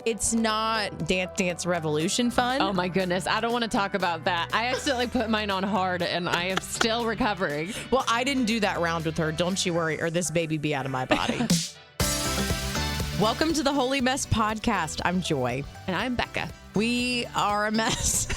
It's not Dance Dance Revolution fun. Oh my goodness. I don't want to talk about that. I accidentally put mine on hard and I am still recovering. Well, I didn't do that round with her. Don't you worry, or this baby be out of my body. Welcome to the Holy Mess Podcast. I'm Joy. And I'm Becca. We are a mess.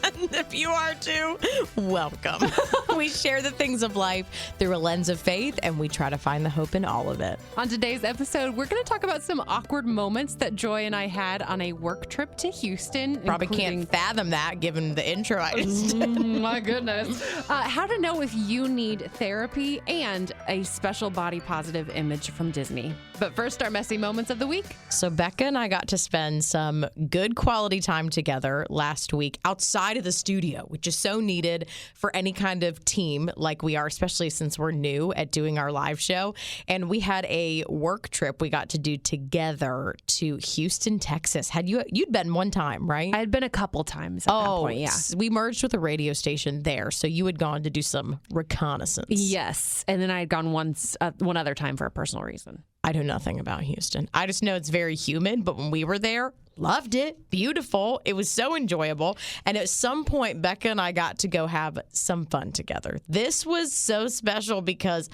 And if you are too, welcome. We share the things of life through a lens of faith, and we try to find the hope in all of it. On today's episode, we're going to talk about some awkward moments that Joy and I had on a work trip to Houston. Probably can't fathom that given the intro I just did. My goodness. How to know if you need therapy and a special body positive image from Disney. But first, our messy moments of the week. So Becca and I got to spend some good quality time together last week outside of the studio, which is so needed for any kind of team like we are, especially since we're new at doing our live show. And we had a work trip we got to do together to Houston, Texas. You'd been one time, right? I had been a couple times at that point, yeah. We merged with a radio station there, so you had gone to do some reconnaissance. Yes, and then I had gone one other time for a personal reason. I know nothing about Houston. I just know it's very humid, but when we were there, loved it. Beautiful. It was so enjoyable. And at some point, Becca and I got to go have some fun together. This was so special because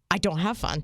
I don't have fun.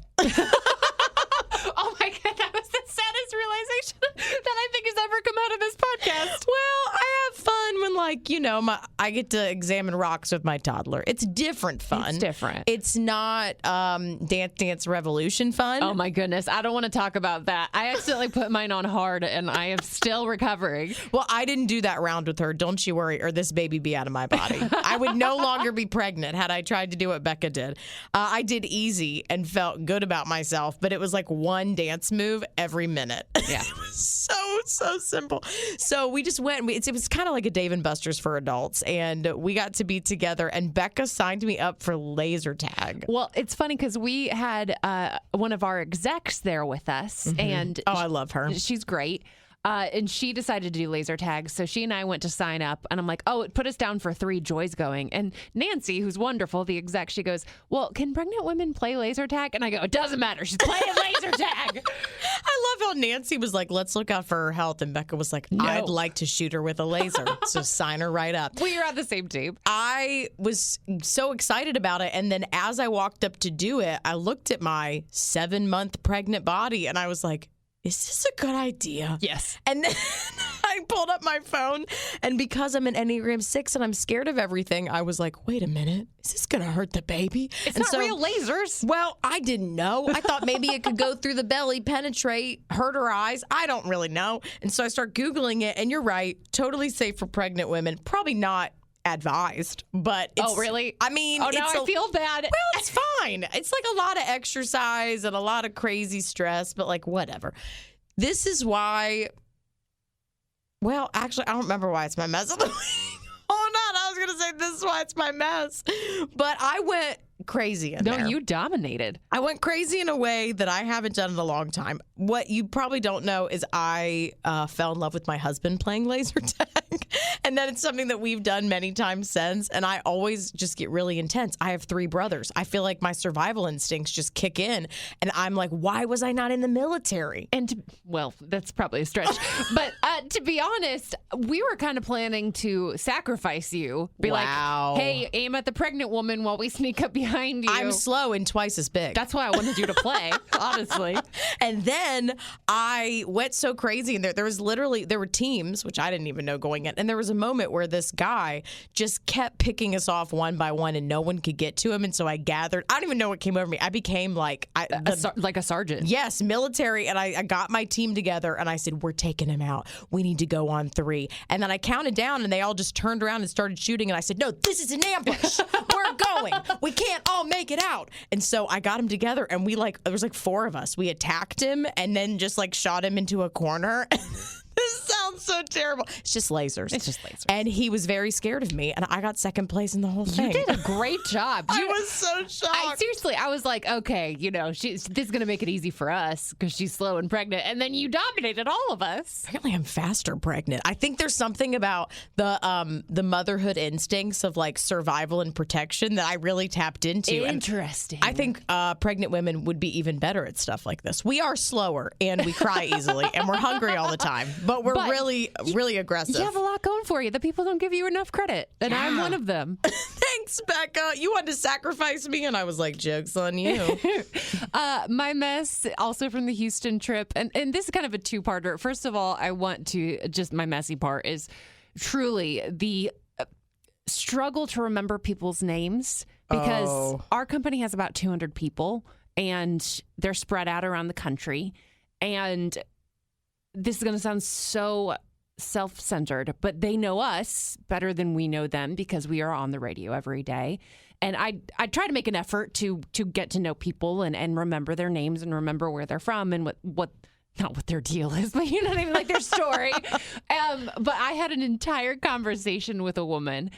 Oh my God, that was the saddest realization that I think has ever come out of this podcast. Well, I have fun when, I get to examine rocks with my toddler. It's different fun. It's different. It's not Dance Dance Revolution fun. Oh my goodness, I don't want to talk about that. I accidentally put mine on hard and I am still recovering. Well, I didn't do that round with her. Don't you worry, or this baby be out of my body. I would no longer be pregnant had I tried to do what Becca did. I did easy and felt good about myself, but it was like one dance move every minute. Yeah. It was so simple. So we just went. It was kind of like a Dave and Buster's for adults, and we got to be together, and Becca signed me up for laser tag. Well, it's funny because we had one of our execs there with us, and I love her. She's great. And she decided to do laser tag. So she and I went to sign up. And I'm like, oh, it put us down for 3 Joys going. And Nancy, who's wonderful, the exec, she goes, well, can pregnant women play laser tag? And I go, it doesn't matter. She's playing laser tag. I love how Nancy was like, let's look out for her health. And Becca was like, no. I'd like to shoot her with a laser. So sign her right up. We were on the same team. I was so excited about it. And then as I walked up to do it, I looked at my 7-month pregnant body and I was like, is this a good idea? Yes. And then I pulled up my phone, and because I'm an Enneagram 6 and I'm scared of everything, I was like, wait a minute, is this going to hurt the baby? It's not real lasers. Well, I didn't know. I thought maybe it could go through the belly, penetrate, hurt her eyes. I don't really know. And so I start Googling it, and you're right, totally safe for pregnant women. Probably not advised, but it's, oh really? I mean, oh now I feel bad. Well, it's fine. It's like a lot of exercise and a lot of crazy stress, but like whatever. This is why. Well, actually, I don't remember why it's my mess of the week. Hold on, I was gonna say this is why it's my mess, but I went crazy in there. No, you dominated. I went crazy in a way that I haven't done in a long time. What you probably don't know is I fell in love with my husband playing laser tag. And then it's something that we've done many times since. And I always just get really intense. I have 3 brothers. I feel like my survival instincts just kick in. And I'm like, why was I not in the military? And, well, that's probably a stretch. But to be honest, we were kind of planning to sacrifice you. Be wow. Like, hey, aim at the pregnant woman while we sneak up behind you. I'm slow and twice as big. That's why I wanted you to play, honestly. And then I went so crazy. And there were teams, which I didn't even know going in. And there was a moment where this guy just kept picking us off one by one and no one could get to him. And so I gathered, I don't even know what came over me. I became like a sergeant. Yes, military. And I got my team together and I said, we're taking him out. We need to go on 3. And then I counted down and they all just turned around and started shooting. And I said, no, this is an ambush. We're going. We can't all make it out. And so I got him together and there was like 4 of us. We attacked him and then just like shot him into a corner. This sounds so terrible. It's just lasers. It's just lasers. And he was very scared of me, and I got second place in the whole thing. You did a great job. I was so shocked. Seriously, I was like, okay, this is going to make it easy for us because she's slow and pregnant. And then you dominated all of us. Apparently, I'm faster pregnant. I think there's something about the motherhood instincts of like survival and protection that I really tapped into. Interesting. And I think pregnant women would be even better at stuff like this. We are slower and we cry easily and we're hungry all the time, but we're really aggressive. You have a lot going for you. The people don't give you enough credit, and I'm one of them. Thanks, Becca. You wanted to sacrifice me, and I was like, joke's on you. My mess, also from the Houston trip, and this is kind of a two-parter. First of all, I want to my messy part is truly the struggle to remember people's names because our company has about 200 people, and they're spread out around the country, and this is going to sound so self-centered, but they know us better than we know them because we are on the radio every day. And I try to make an effort to get to know people and remember their names and remember where they're from and what not what their deal is, but you know what I mean, like their story. But I had an entire conversation with a woman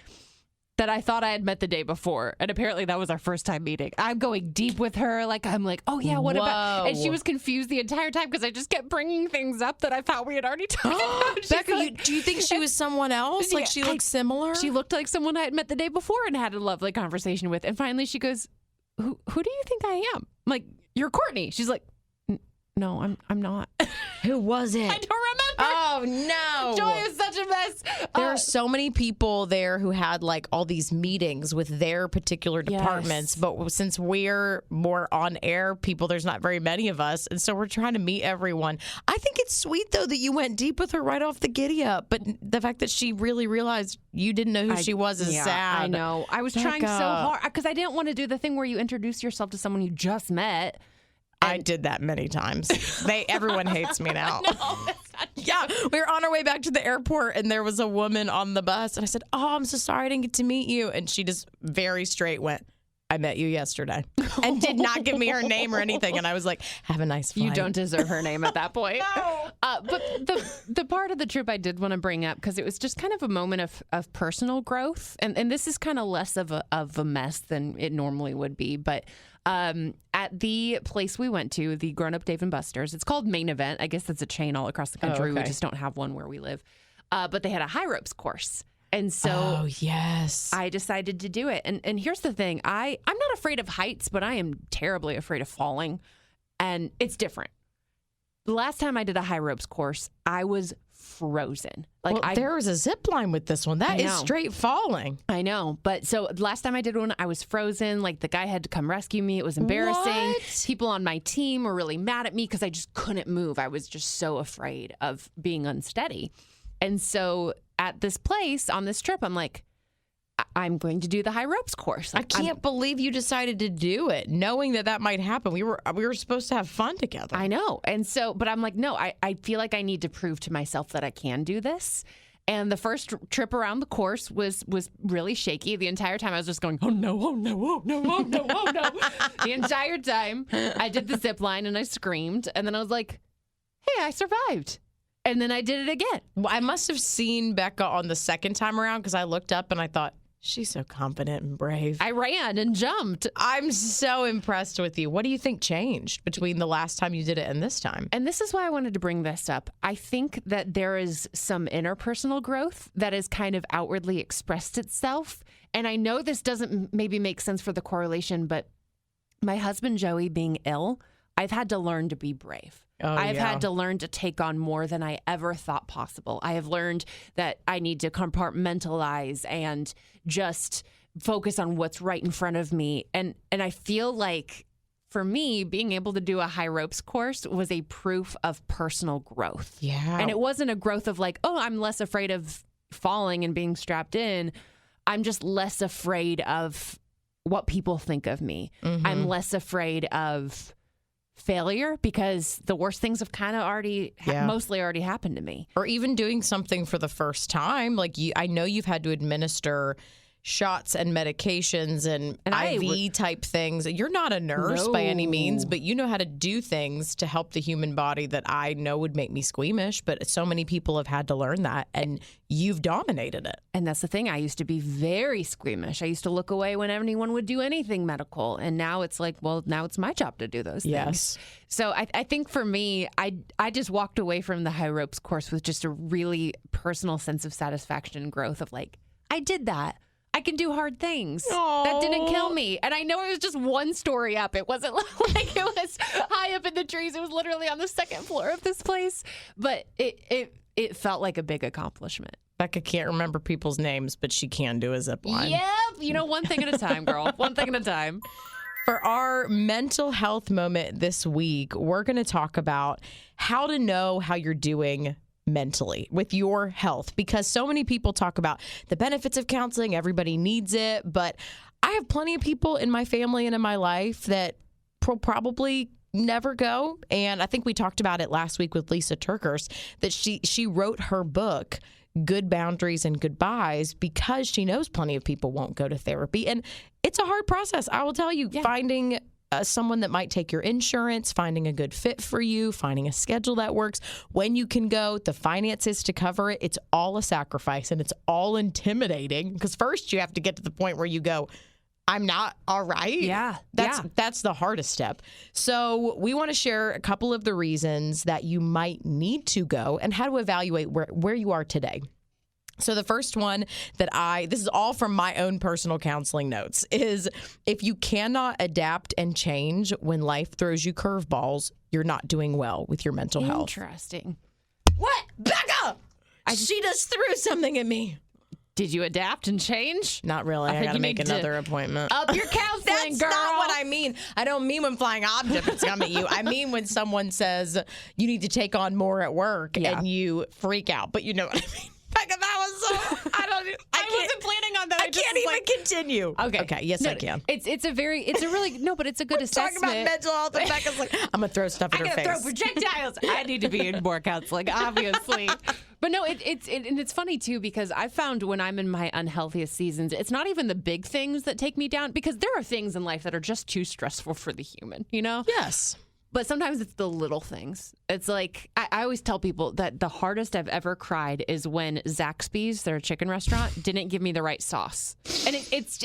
that I thought I had met the day before. And apparently that was our first time meeting. I'm going deep with her. I'm like, oh yeah, what about? And she was confused the entire time because I just kept bringing things up that I thought we had already talked about. Becca, do you think she was someone else? Like she looked similar? She looked like someone I had met the day before and had a lovely conversation with. And finally she goes, who do you think I am? I'm like, you're Courtney. She's like, no, I'm not. Who was it? I don't remember. Oh, no. Joy is such a mess. There are so many people there who had like all these meetings with their particular departments. Yes. But since we're more on air people, there's not very many of us. And so we're trying to meet everyone. I think it's sweet, though, that you went deep with her right off the giddy up. But the fact that she really realized you didn't know who she was is sad. I know. I was trying so hard because I didn't want to do the thing where you introduce yourself to someone you just met. I did that many times. Everyone hates me now. No, that's not true. Yeah, we were on our way back to the airport, and there was a woman on the bus, and I said, "Oh, I'm so sorry I didn't get to meet you." And she just very straight went, "I met you yesterday," and did not give me her name or anything. And I was like, "Have a nice flight." You don't deserve her name at that point. No. But the part of the trip I did want to bring up because it was just kind of a moment of personal growth, and this is kind of less of a mess than it normally would be, but. At the place we went to, the Grown Up Dave & Buster's, it's called Main Event. I guess that's a chain all across the country. We just don't have one where we live. But they had a high ropes course. And so yes, I decided to do it. And here's the thing. I'm not afraid of heights, but I am terribly afraid of falling. And it's different. The last time I did a high ropes course, I was frozen. There was a zip line with this one. That is straight falling. I know. But so last time I did one, I was frozen. Like the guy had to come rescue me. It was embarrassing. What? People on my team were really mad at me because I just couldn't move. I was just so afraid of being unsteady. And so at this place on this trip, I'm like, I'm going to do the high ropes course. I can't believe you decided to do it, knowing that might happen. We were supposed to have fun together. I know. And so, but I'm like, no, I feel like I need to prove to myself that I can do this. And the first trip around the course was really shaky. The entire time I was just going, oh no, oh no, oh no, oh no, oh no. The entire time I did the zip line and I screamed. And then I was like, hey, I survived. And then I did it again. Well, I must have seen Becca on the second time around because I looked up and I thought, she's so confident and brave. I ran and jumped. I'm so impressed with you. What do you think changed between the last time you did it and this time? And this is why I wanted to bring this up. I think that there is some interpersonal growth that has kind of outwardly expressed itself. And I know this doesn't maybe make sense for the correlation, but my husband, Joey, being ill, I've had to learn to be brave. I've had to learn to take on more than I ever thought possible. I have learned that I need to compartmentalize and just focus on what's right in front of me. And I feel like for me, being able to do a high ropes course was a proof of personal growth. Yeah. And it wasn't a growth of like, oh, I'm less afraid of falling and being strapped in. I'm just less afraid of what people think of me. Mm-hmm. I'm less afraid of failure because the worst things have kind of already mostly already happened to me. Or even doing something for the first time. Like I know you've had to administer shots and medications and IV type things. You're not a nurse by any means, but you know how to do things to help the human body that I know would make me squeamish. But so many people have had to learn that, and you've dominated it. And that's the thing. I used to be very squeamish. I used to look away when anyone would do anything medical. And now it's like, well, now it's my job to do those things. Yes. So I think for me, I just walked away from the High Ropes course with just a really personal sense of satisfaction and growth of like, I did that. I can do hard things. Aww. That didn't kill me. And I know it was just one story up. It wasn't like it was high up in the trees. It was literally on the second floor of this place. But it felt like a big accomplishment. Becca can't remember people's names, but she can do a zip line. Yep. You know, one thing at a time, girl. One thing at a time. For our mental health moment this week, we're going to talk about how to know how you're doing mentally with your health, because so many people talk about the benefits of counseling. Everybody needs it. But I have plenty of people in my family and in my life that probably never go. And I think we talked about it last week with Lisa Turkers, that she wrote her book, Good Boundaries and Goodbyes, because she knows plenty of people won't go to therapy. And it's a hard process. I will tell you, finding someone that might take your insurance, finding a good fit for you, finding a schedule that works, when you can go, the finances to cover it, it's all a sacrifice and it's all intimidating, because first you have to get to the point where you go, I'm not all right. Yeah. That's the hardest step. So we want to share a couple of the reasons that you might need to go and how to evaluate where you are today. So the first one this is all from my own personal counseling notes, is if you cannot adapt and change when life throws you curveballs, you're not doing well with your mental health. Interesting. What? Becca! She just threw something at me. Did you adapt and change? Not really. I got to make another appointment. Up your counseling, That's girl. not what I mean. I don't mean when flying objects come at you. I mean when someone says you need to take on more at work and you freak out. But you know what I mean. Becca, that was so. I wasn't planning on that. I can't even continue. Okay. Yes, I can. It's a good assessment. Talking about mental health, and Becca's like, I'm gonna throw stuff at her face. I'm gonna throw projectiles. I need to be in more counseling, obviously. But no, it's funny too, because I found when I'm in my unhealthiest seasons, it's not even the big things that take me down, because there are things in life that are just too stressful for the human, you know? Yes. But sometimes it's the little things. It's like, I always tell people that the hardest I've ever cried is when Zaxby's, their chicken restaurant, didn't give me the right sauce. And it's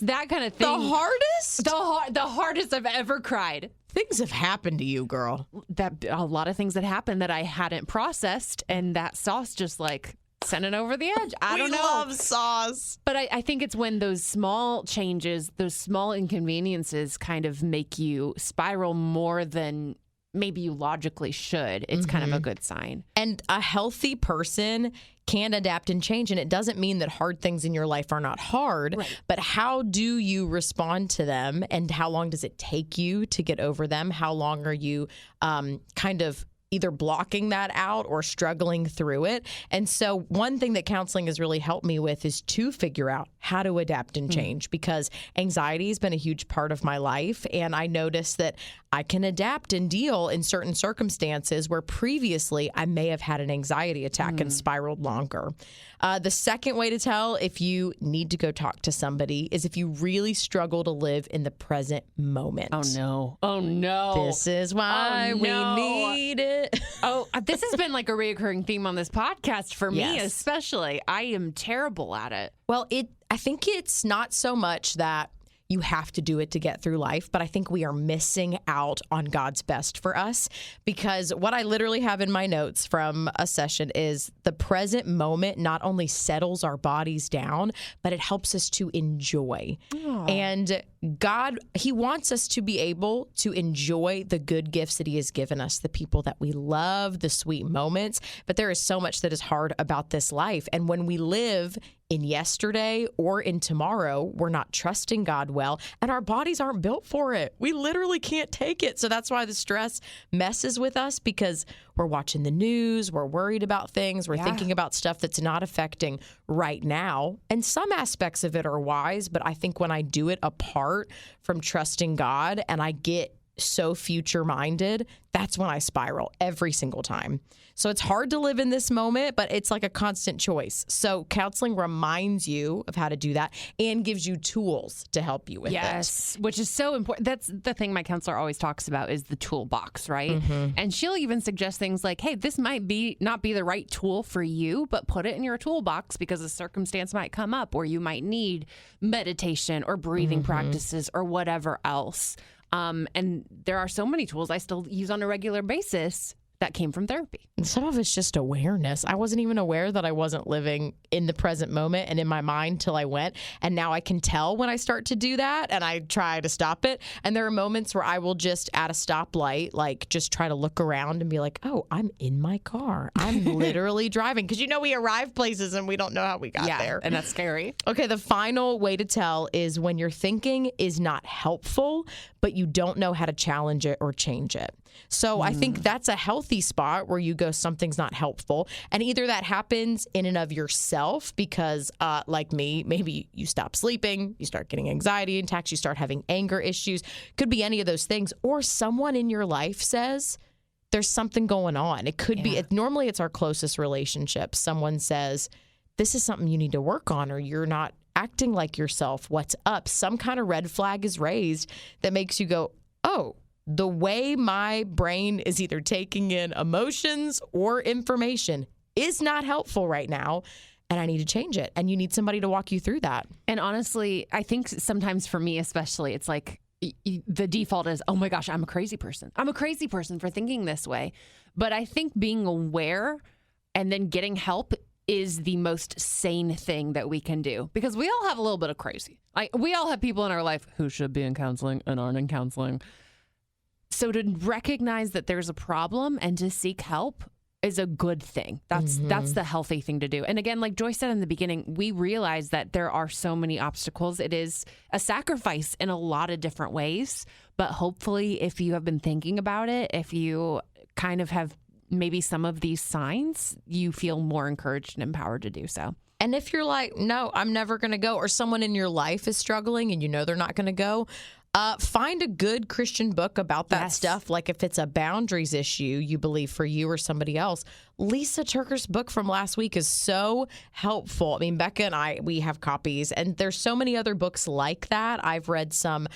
that kind of thing. The hardest? The hardest I've ever cried. Things have happened to you, girl. That a lot of things that happened that I hadn't processed, and that sauce just like sent it over the edge. I don't know. We love sauce. But I think it's when those small changes, those small inconveniences kind of make you spiral more than maybe you logically should. It's kind of a good sign. And a healthy person can adapt and change. And it doesn't mean that hard things in your life are not hard, but how do you respond to them? And how long does it take you to get over them? How long are you kind of either blocking that out or struggling through it? And so one thing that counseling has really helped me with is to figure out how to adapt and change, because anxiety has been a huge part of my life. And I noticed that I can adapt and deal in certain circumstances where previously I may have had an anxiety attack and spiraled longer. The second way to tell if you need to go talk to somebody is if you really struggle to live in the present moment. Oh, no. This is why we need it. This has been like a reoccurring theme on this podcast for me, Yes. especially. I am terrible at it. Well, I think it's not so much that you have to do it to get through life, but I think we are missing out on God's best for us, because what I literally have in my notes from a session is the present moment not only settles our bodies down, but it helps us to enjoy. And God, He wants us to be able to enjoy the good gifts that He has given us, the people that we love, the sweet moments. But there is so much that is hard about this life. And when we live in yesterday or in tomorrow, we're not trusting God well, and our bodies aren't built for it. We literally can't take it. So that's why the stress messes with us, because we're watching the news, we're worried about things, we're thinking about stuff that's not affecting right now. And some aspects of it are wise, but I think when I do it apart from trusting God and I get so future minded, that's when I spiral every single time. So it's hard to live in this moment, but it's like a constant choice. So counseling reminds you of how to do that and gives you tools to help you with it. Yes, which is so important. That's the thing my counselor always talks about is the toolbox, right? And she'll even suggest things like, hey, this might not be the right tool for you, but put it in your toolbox because a circumstance might come up or you might need meditation or breathing practices or whatever else. And there are so many tools I still use on a regular basis that came from therapy. Some of it's just awareness. I wasn't even aware that I wasn't living in the present moment and in my mind till I went. And now I can tell when I start to do that and I try to stop it. And there are moments where I will just at a stoplight, like just try to look around and be like, oh, I'm in my car. I'm literally driving. Because, we arrive places and we don't know how we got there. And that's scary. Okay, the final way to tell is when your thinking is not helpful, but you don't know how to challenge it or change it. So I think that's a healthy spot where you go, something's not helpful. And either that happens in and of yourself because, like me, maybe you stop sleeping, you start getting anxiety attacks, you start having anger issues. Could be any of those things. Or someone in your life says there's something going on. It could be, normally it's our closest relationships. Someone says, this is something you need to work on, or you're not acting like yourself. What's up? Some kind of red flag is raised that makes you go, oh, the way my brain is either taking in emotions or information is not helpful right now, and I need to change it. And you need somebody to walk you through that. And honestly, I think sometimes for me especially, it's like the default is, oh my gosh, I'm a crazy person. I'm a crazy person for thinking this way. But I think being aware and then getting help is the most sane thing that we can do, because we all have a little bit of crazy. We all have people in our life who should be in counseling and aren't in counseling. So to recognize that there's a problem and to seek help is a good thing. That's the healthy thing to do. And again, like Joy said in the beginning, we realize that there are so many obstacles. It is a sacrifice in a lot of different ways. But hopefully, if you have been thinking about it, if you kind of have maybe some of these signs, you feel more encouraged and empowered to do so. And if you're like, no, I'm never going to go, or someone in your life is struggling and they're not going to go, find a good Christian book about that stuff. Like if it's a boundaries issue you believe for you or somebody else, Lisa Turker's book from last week is so helpful. I mean, Becca and I, we have copies, and there's so many other books like that. I've read some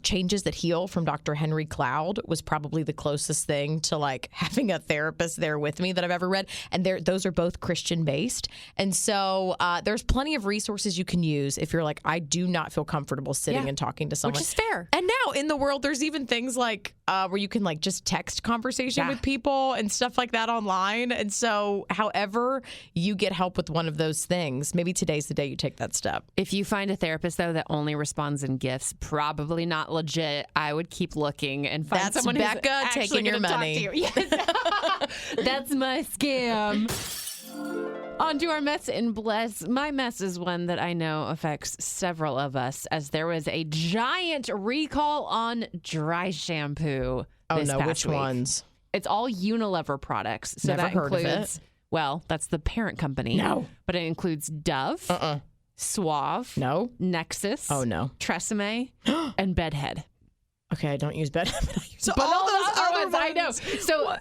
Changes That Heal from Dr. Henry Cloud was probably the closest thing to like having a therapist there with me that I've ever read. And those are both Christian based. And so there's plenty of resources you can use if you're like, I do not feel comfortable sitting and talking to someone. Which is fair. And now in the world, there's even things like where you can like just text conversation with people and stuff like that online. And so however you get help with one of those things, maybe today's the day you take that step. If you find a therapist, though, that only responds in gifts, probably not legit. I would keep looking and find someone who's Becca taking your money. Yes. That's my scam. On to our mess and bless. My mess is one that I know affects several of us, as there was a giant recall on dry shampoo. Oh no, which ones? It's all Unilever products. So Never that heard includes, of it. Well, that's the parent company. No. But it includes Dove, Suave, No. Nexus, Oh no. Tresemme, and Bedhead. Okay, I don't use Bedhead. But I use But all those those other other ones, I know. ones. So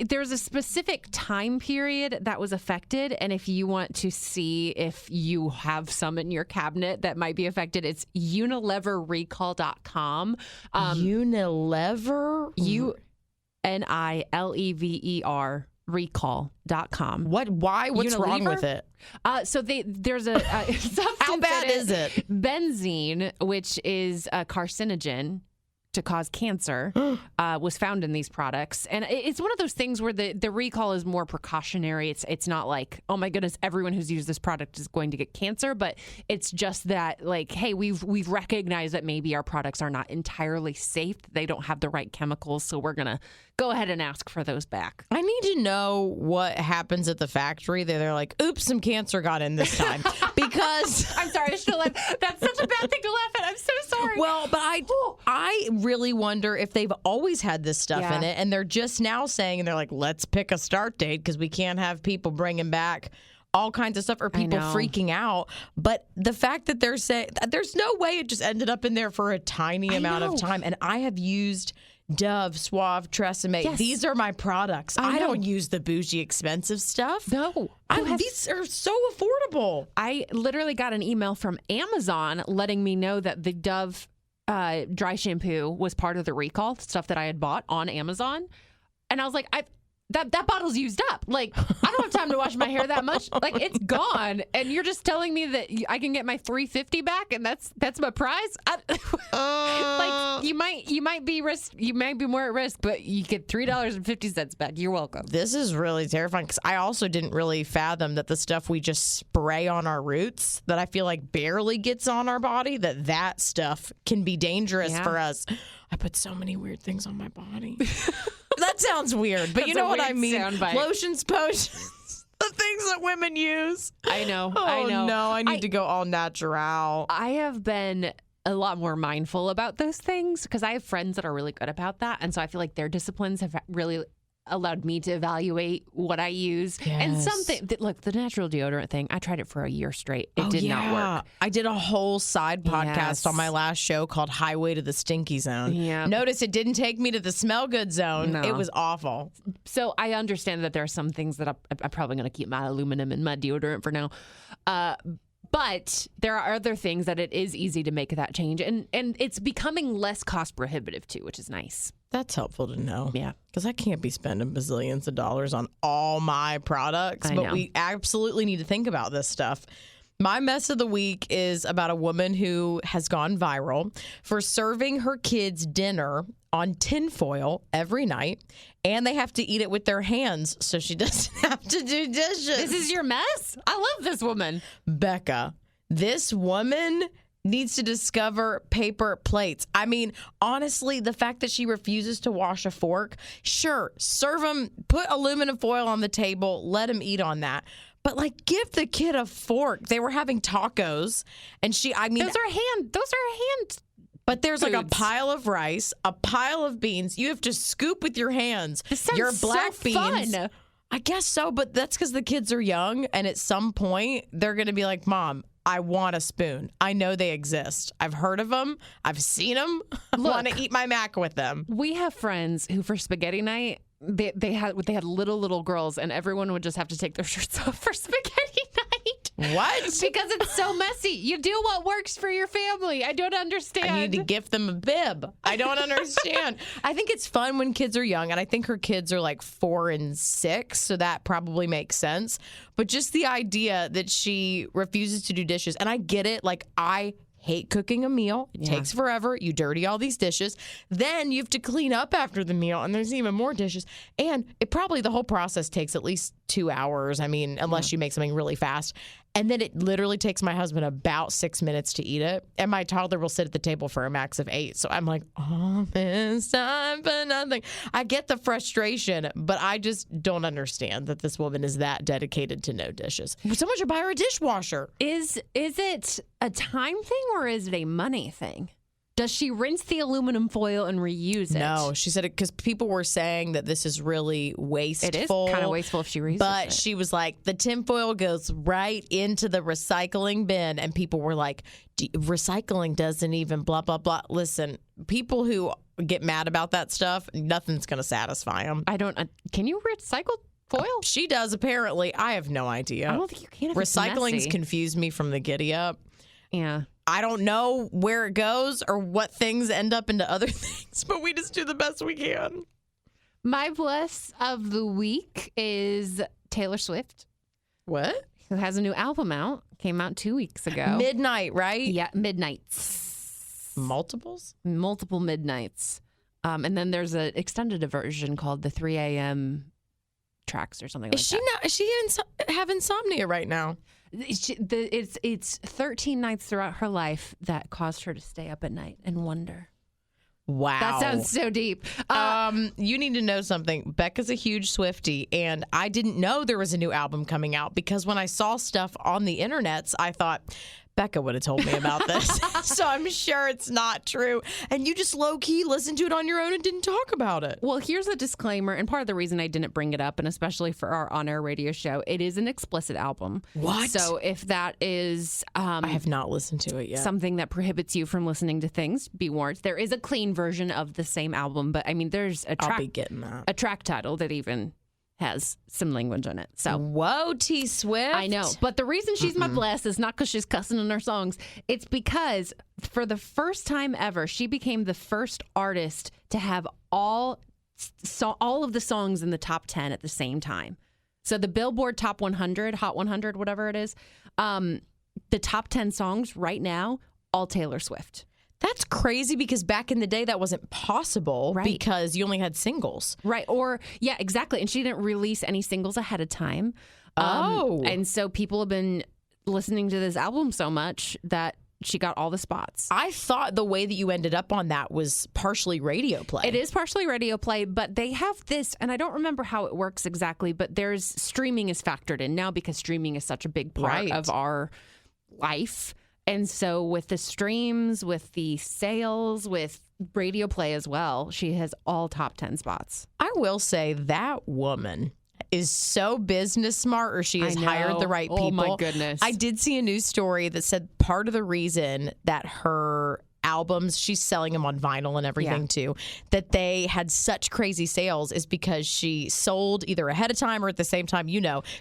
there's a specific time period that was affected, and if you want to see if you have some in your cabinet that might be affected, it's unileverrecall.com. Unilever? UNILEVER recall.com. What? Why? What's wrong Unilever? with it? So there's a substance. How bad is it? Benzene, which is a carcinogen to cause cancer, was found in these products. And it's one of those things where the recall is more precautionary. It's not like, oh my goodness, everyone who's used this product is going to get cancer, but it's just that, like, hey, we've recognized that maybe our products are not entirely safe. They don't have the right chemicals, so we're going to go ahead and ask for those back. I need to know what happens at the factory. They're like, oops, some cancer got in this time. Because I'm sorry, I should have laughed. That's such a bad thing to laugh at. I'm so sorry. Well, but I really wonder if they've always had this stuff in it, and they're just now saying, and they're like, let's pick a start date because we can't have people bringing back all kinds of stuff, or people freaking out. But the fact that they're saying there's no way it just ended up in there for a tiny amount of time. And I have used Dove, Suave, Tresemme. Yes. These are my products. I don't use the bougie expensive stuff. No. These are so affordable. I literally got an email from Amazon letting me know that the Dove dry shampoo was part of the recall, stuff that I had bought on Amazon. And I was like, that bottle's used up. Like, I don't have time to wash my hair that much. Like, it's gone. And you're just telling me that I can get my $350 back, and that's my prize. Like, you might be more at risk, but you get $3.50 back. You're welcome. This is really terrifying, because I also didn't really fathom that the stuff we just spray on our roots that I feel like barely gets on our body, that stuff can be dangerous for us. I put so many weird things on my body. That sounds weird, but you know what I mean. Lotions, potions, the things that women use. I know. Oh, no, I need to go all natural. I have been a lot more mindful about those things because I have friends that are really good about that. And so I feel like their disciplines have really allowed me to evaluate what I use. Yes. And something, look, the natural deodorant thing, I tried it for a year straight. It did not work. I did a whole side podcast on my last show called Highway to the Stinky Zone. Yeah. Notice it didn't take me to the smell good zone. No. It was awful. So I understand that there are some things that I'm probably going to keep my aluminum in my deodorant for now. But there are other things that it is easy to make that change. And it's becoming less cost prohibitive too, which is nice. That's helpful to know. Yeah. Because I can't be spending bazillions of dollars on all my products. But we absolutely need to think about this stuff. My mess of the week is about a woman who has gone viral for serving her kids dinner on tinfoil every night, and they have to eat it with their hands so she doesn't have to do dishes. This is your mess? I love this woman. Becca, this woman needs to discover paper plates. I mean, honestly, the fact that she refuses to wash a fork, sure, serve them, put aluminum foil on the table, let them eat on that. But, like, give the kid a fork. They were having tacos, and those are hand. But there's like a pile of rice, a pile of beans. You have to scoop with your hands. This sounds your black so beans. fun. I guess so, but that's because the kids are young, and at some point, they're going to be like, Mom, I want a spoon. I know they exist. I've heard of them. I've seen them. I want to eat my mac with them. We have friends who, for spaghetti night, they had little girls, and everyone would just have to take their shirts off for spaghetti night. What? Because it's so messy. You do what works for your family. I don't understand. I need to gift them a bib. I don't understand. I think it's fun when kids are young, and I think her kids are like 4 and 6, so that probably makes sense. But just the idea that she refuses to do dishes, and I get it. Like, I hate cooking a meal. It takes forever. You dirty all these dishes. Then you have to clean up after the meal, and there's even more dishes. And the whole process takes at least 2 hours. I mean, unless you make something really fast. And then it literally takes my husband about 6 minutes to eat it. And my toddler will sit at the table for a max of 8. So I'm like, all this time for nothing. I get the frustration, but I just don't understand that this woman is that dedicated to no dishes. Someone should buy her a dishwasher. Is it a time thing or is it a money thing? Does she rinse the aluminum foil and reuse it? No, she said it because people were saying that this is really wasteful. It is kind of wasteful if she reuses it. But she was like, the tinfoil goes right into the recycling bin. And people were like, recycling doesn't even blah, blah, blah. Listen, people who get mad about that stuff, nothing's going to satisfy them. Can you recycle foil? She does, apparently. I have no idea. I don't think you can if Recycling's it's messy. confused me from the giddy up. Yeah. I don't know where it goes or what things end up into other things, but we just do the best we can. My bless of the week is Taylor Swift. What? Who has a new album out. Came out 2 weeks ago. Midnight, right? Yeah, Midnights. Multiples? Multiple Midnights. And then there's an extended version called the 3 a.m. tracks or something like that. Is she have insomnia right now? It's 13 nights throughout her life that caused her to stay up at night and wonder. Wow. That sounds so deep. You need to know something. Becca's a huge Swiftie, and I didn't know there was a new album coming out because when I saw stuff on the internets, I thought, Becca would have told me about this. So I'm sure it's not true. And you just low-key listened to it on your own and didn't talk about it. Well, here's a disclaimer, and part of the reason I didn't bring it up, and especially for our on-air radio show, it is an explicit album. What? So if that is I have not listened to it yet. something that prohibits you from listening to things, be warned. There is a clean version of the same album, but I mean, there's I'll be getting that. a track title that even has some language in it. So whoa, T Swift. I know. But the reason she's my bless is not because she's cussing in her songs. It's because for the first time ever, she became the first artist to have all of the songs in the top 10 at the same time. So the Billboard Top 100, Hot 100, whatever it is, the top 10 songs right now, all Taylor Swift. That's crazy because back in the day that wasn't possible because you only had singles. Right. Or, yeah, exactly. And she didn't release any singles ahead of time. And so people have been listening to this album so much that she got all the spots. I thought the way that you ended up on that was partially radio play. It is partially radio play, but they have this, and I don't remember how it works exactly, but there's streaming is factored in now because streaming is such a big part of our life. And so with the streams, with the sales, with radio play as well, she has all top 10 spots. I will say that woman is so business smart, or she has hired the right people. Oh, my goodness. I did see a news story that said part of the reason that her albums, she's selling them on vinyl and everything too, that they had such crazy sales is because she sold either ahead of time or at the same time,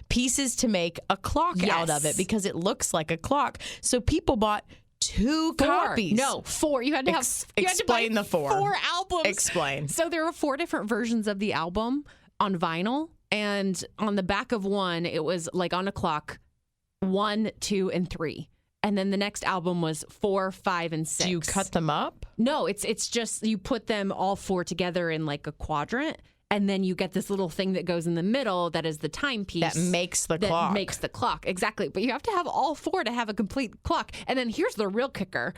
pieces to make a clock out of it because it looks like a clock. So people bought 2 copies. No, 4. You had to have explain the 4. 4 albums. Explain. So there were 4 different versions of the album on vinyl, and on the back of one, it was like on a clock, 1, 2, and 3. And then the next album was 4, 5, and 6. Do you cut them up? No, it's just you put them all 4 together in like a quadrant, and then you get this little thing that goes in the middle that is the timepiece. That makes the clock. That makes the clock, exactly. But you have to have all 4 to have a complete clock. And then here's the real kicker.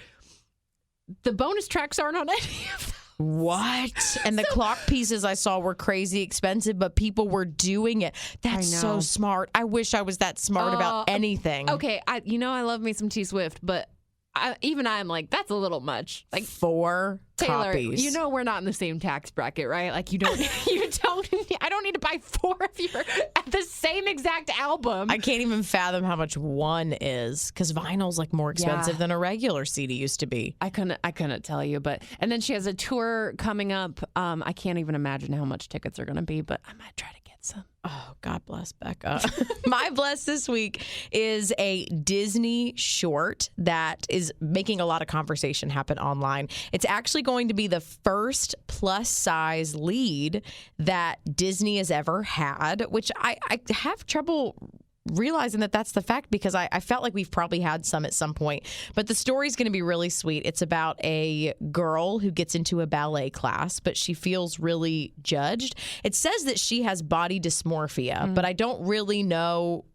The bonus tracks aren't on any of them. What? And the clock pieces I saw were crazy expensive, but people were doing it. That's so smart. I wish I was that smart about anything. Okay, I love me some T Swift, but I'm like, that's a little much. Like 4 Taylor, copies. We're not in the same tax bracket, right? Like I don't need to buy 4 of your the same exact album. I can't even fathom how much one is because vinyl's like more expensive than a regular CD used to be. I couldn't tell you, and then she has a tour coming up. I can't even imagine how much tickets are going to be, but I might try to get some. Oh, God bless Becca. My bless this week is a Disney short that is making a lot of conversation happen online. It's actually going to be the first plus-size lead that Disney has ever had, which I have trouble realizing that that's the fact because I felt like we've probably had some at some point. But the story's going to be really sweet. It's about a girl who gets into a ballet class, but she feels really judged. It says that she has body dysmorphia, but I don't really know,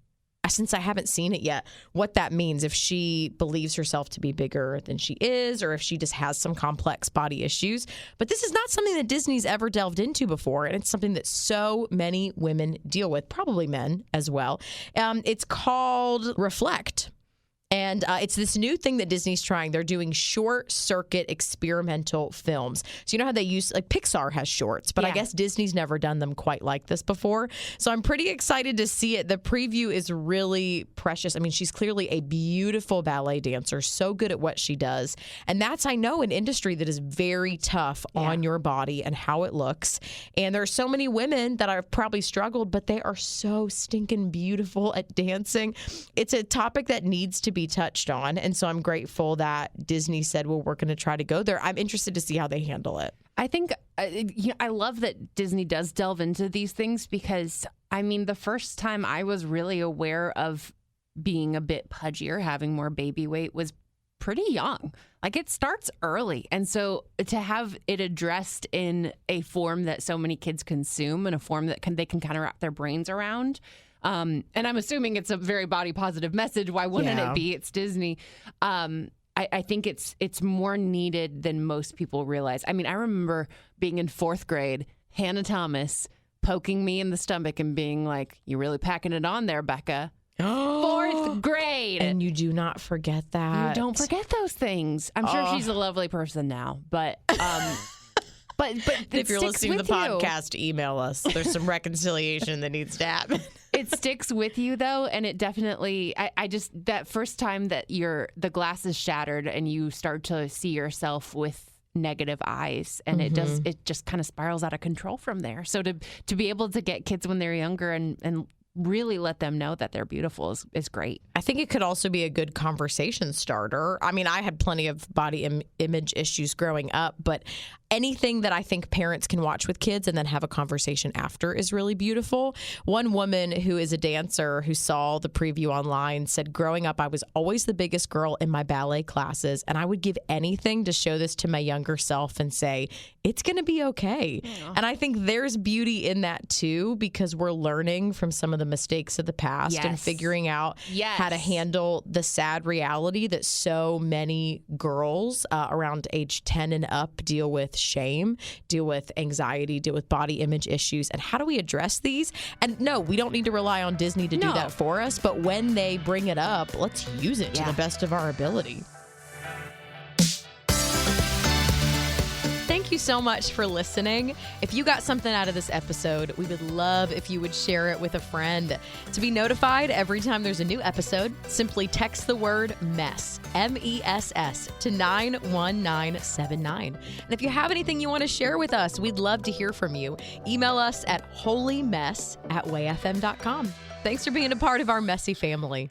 since I haven't seen it yet, what that means. If she believes herself to be bigger than she is, or if she just has some complex body issues. But this is not something that Disney's ever delved into before, and it's something that so many women deal with, probably men as well. It's called Reflect. And it's this new thing that Disney's trying. They're doing short circuit experimental films. So you know how they use, like Pixar has shorts, but I guess Disney's never done them quite like this before. So I'm pretty excited to see it. The preview is really precious. I mean, she's clearly a beautiful ballet dancer, so good at what she does. And that's, I know, an industry that is very tough on your body and how it looks. And there are so many women that have probably struggled, but they are so stinking beautiful at dancing. It's a topic that needs to be touched on, and so I'm grateful that Disney said, well, we're going to try to go there. I'm interested to see how they handle it. I think I love that Disney does delve into these things because, I mean, the first time I was really aware of being a bit pudgier, having more baby weight, was pretty young. Like, it starts early. And so to have it addressed in a form that so many kids consume, in a form that they can kind of wrap their brains around, and I'm assuming it's a very body positive message. Why wouldn't it be? It's Disney. I think it's more needed than most people realize. I mean, I remember being in 4th grade, Hannah Thomas poking me in the stomach and being like, "You really packing it on there, Becca." 4th grade. And you do not forget that. You don't forget those things. I'm sure she's a lovely person now, but but if you're listening to the you. podcast, email us. There's some reconciliation that needs to happen. It sticks with you though, and it definitely. I just that first time that the glass is shattered and you start to see yourself with negative eyes, and it just kind of spirals out of control from there. So to be able to get kids when they're younger and really let them know that they're beautiful is great. I think it could also be a good conversation starter. I mean, I had plenty of body image issues growing up, but anything that I think parents can watch with kids and then have a conversation after is really beautiful. One woman who is a dancer who saw the preview online said, growing up, I was always the biggest girl in my ballet classes, and I would give anything to show this to my younger self and say, it's going to be okay. Yeah. And I think there's beauty in that too, because we're learning from some of the mistakes of the past and figuring out how to handle the sad reality that so many girls around age 10 and up deal with shame, deal with anxiety, deal with body image issues. And how do we address these? And no, we don't need to rely on Disney to do that for us. But when they bring it up, let's use it to the best of our ability. Thank you so much for listening. If you got something out of this episode, we would love if you would share it with a friend. To be notified every time there's a new episode, simply text the word MESS, MESS, to 91979. And if you have anything you want to share with us, we'd love to hear from you. Email us at holymess@wayfm.com. Thanks for being a part of our messy family.